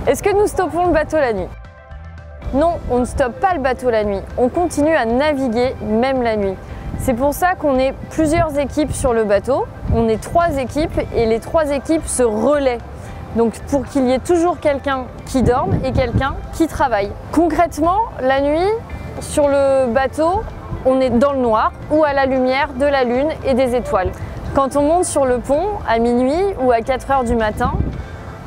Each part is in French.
Est-ce que nous stoppons le bateau la nuit? Non, on ne stoppe pas le bateau la nuit. On continue à naviguer même la nuit. C'est pour ça qu'on est plusieurs équipes sur le bateau. On est 3 équipes et les 3 équipes se relaient. Donc pour qu'il y ait toujours quelqu'un qui dorme et quelqu'un qui travaille. Concrètement, la nuit, sur le bateau, on est dans le noir ou à la lumière de la lune et des étoiles. Quand on monte sur le pont à minuit ou à 4 h du matin,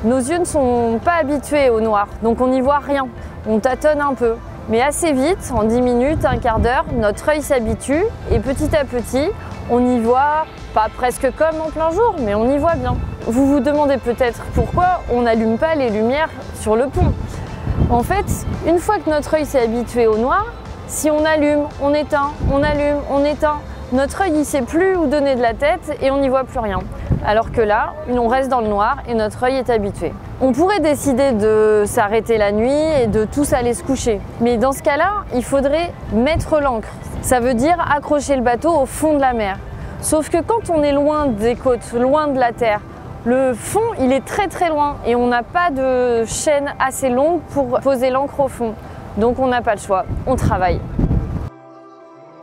nos yeux ne sont pas habitués au noir, donc on n'y voit rien. On tâtonne un peu. Mais assez vite, en 10 minutes, un quart d'heure, notre œil s'habitue et petit à petit, on y voit, pas presque comme en plein jour, mais on y voit bien. Vous vous demandez peut-être pourquoi on n'allume pas les lumières sur le pont. En fait, une fois que notre œil s'est habitué au noir, si on allume, on éteint, on allume, on éteint, notre œil ne sait plus où donner de la tête et on n'y voit plus rien. Alors que là, on reste dans le noir et notre œil est habitué. On pourrait décider de s'arrêter la nuit et de tous aller se coucher. Mais dans ce cas-là, il faudrait mettre l'ancre. Ça veut dire accrocher le bateau au fond de la mer. Sauf que quand on est loin des côtes, loin de la terre, le fond, il est très très loin et on n'a pas de chaîne assez longue pour poser l'ancre au fond. Donc on n'a pas le choix, on travaille.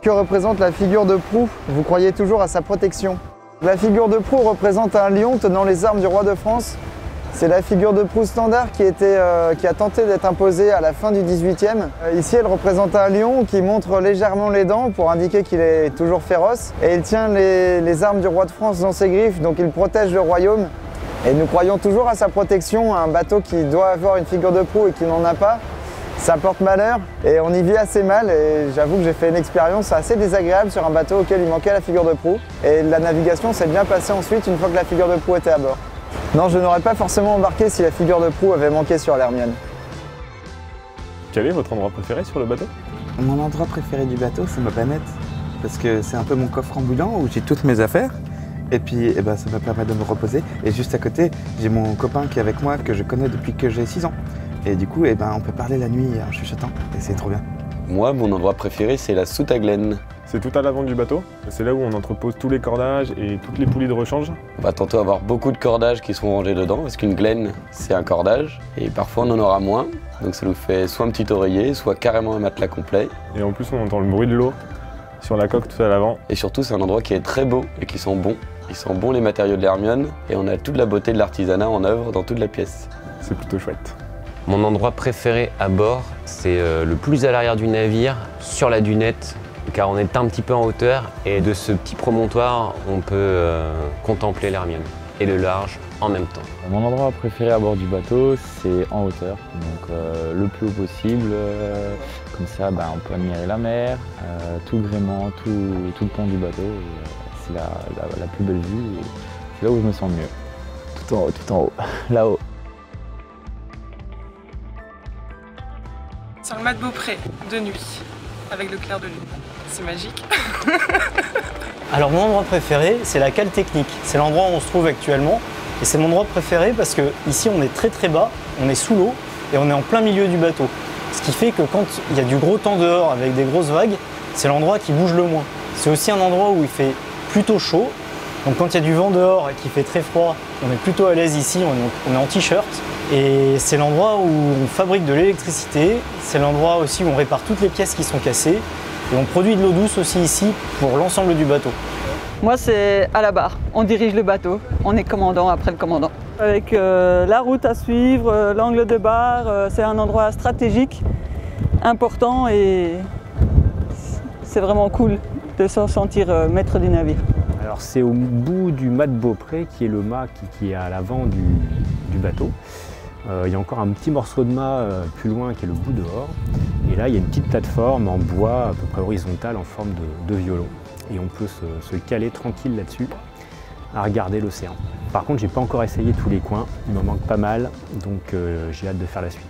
Que représente la figure de proue? Vous croyez toujours à sa protection. La figure de proue représente un lion tenant les armes du roi de France. C'est la figure de proue standard qui a tenté d'être imposée à la fin du 18e. Ici, elle représente un lion qui montre légèrement les dents pour indiquer qu'il est toujours féroce. Et il tient les armes du roi de France dans ses griffes, donc il protège le royaume. Et nous croyons toujours à sa protection. Un bateau qui doit avoir une figure de proue et qui n'en a pas, ça porte malheur et on y vit assez mal. Et j'avoue que j'ai fait une expérience assez désagréable sur un bateau auquel il manquait la figure de proue. Et la navigation s'est bien passée ensuite une fois que la figure de proue était à bord. Non, je n'aurais pas forcément embarqué si la figure de proue avait manqué sur l'Hermione. Quel est votre endroit préféré sur le bateau? Mon endroit préféré du bateau, c'est ma banette. Parce que c'est un peu mon coffre ambulant où j'ai toutes mes affaires. Et puis ça me permet de me reposer. Et juste à côté, j'ai mon copain qui est avec moi, que je connais depuis que j'ai 6 ans. Et du coup, on peut parler la nuit en chuchotant. Et c'est trop bien. Moi, mon endroit préféré, c'est la soute à Glen. C'est tout à l'avant du bateau. C'est là où on entrepose tous les cordages et toutes les poulies de rechange. On va tantôt avoir beaucoup de cordages qui seront rangés dedans, parce qu'une Glen, c'est un cordage. Et parfois, on en aura moins. Donc ça nous fait soit un petit oreiller, soit carrément un matelas complet. Et en plus, on entend le bruit de l'eau sur la coque tout à l'avant. Et surtout, c'est un endroit qui est très beau et qui sent bon. Il sent bon les matériaux de l'Hermione. Et on a toute la beauté de l'artisanat en œuvre dans toute la pièce. C'est plutôt chouette. Mon endroit préféré à bord, c'est le plus à l'arrière du navire, sur la dunette, car on est un petit peu en hauteur et de ce petit promontoire, on peut contempler l'Hermione et le large en même temps. Mon endroit préféré à bord du bateau, c'est en hauteur, donc le plus haut possible. Comme ça, on peut admirer la mer, tout le gréement, tout le pont du bateau. C'est la plus belle vue et c'est là où je me sens mieux. Tout en haut, là-haut. Sur le mât de Beaupré, de nuit, avec le clair de lune. C'est magique. Alors mon endroit préféré, c'est la cale technique. C'est l'endroit où on se trouve actuellement. Et c'est mon endroit préféré parce que ici on est très très bas, on est sous l'eau et on est en plein milieu du bateau. Ce qui fait que quand il y a du gros temps dehors avec des grosses vagues, c'est l'endroit qui bouge le moins. C'est aussi un endroit où il fait plutôt chaud. Donc quand il y a du vent dehors et qu'il fait très froid, on est plutôt à l'aise ici, on est en t-shirt. Et c'est l'endroit où on fabrique de l'électricité, c'est l'endroit aussi où on répare toutes les pièces qui sont cassées. Et on produit de l'eau douce aussi ici pour l'ensemble du bateau. Moi c'est à la barre, on dirige le bateau, on est commandant après le commandant. Avec la route à suivre, l'angle de barre, c'est un endroit stratégique, important et c'est vraiment cool de se sentir maître du navire. Alors c'est au bout du mât de Beaupré qui est le mât qui est à l'avant du bateau. Il y a encore un petit morceau de mât plus loin qui est le bout dehors. Et là il y a une petite plateforme en bois à peu près horizontale en forme de violon. Et on peut se caler tranquille là-dessus à regarder l'océan. Par contre j'ai pas encore essayé tous les coins, il m'en manque pas mal, donc j'ai hâte de faire la suite.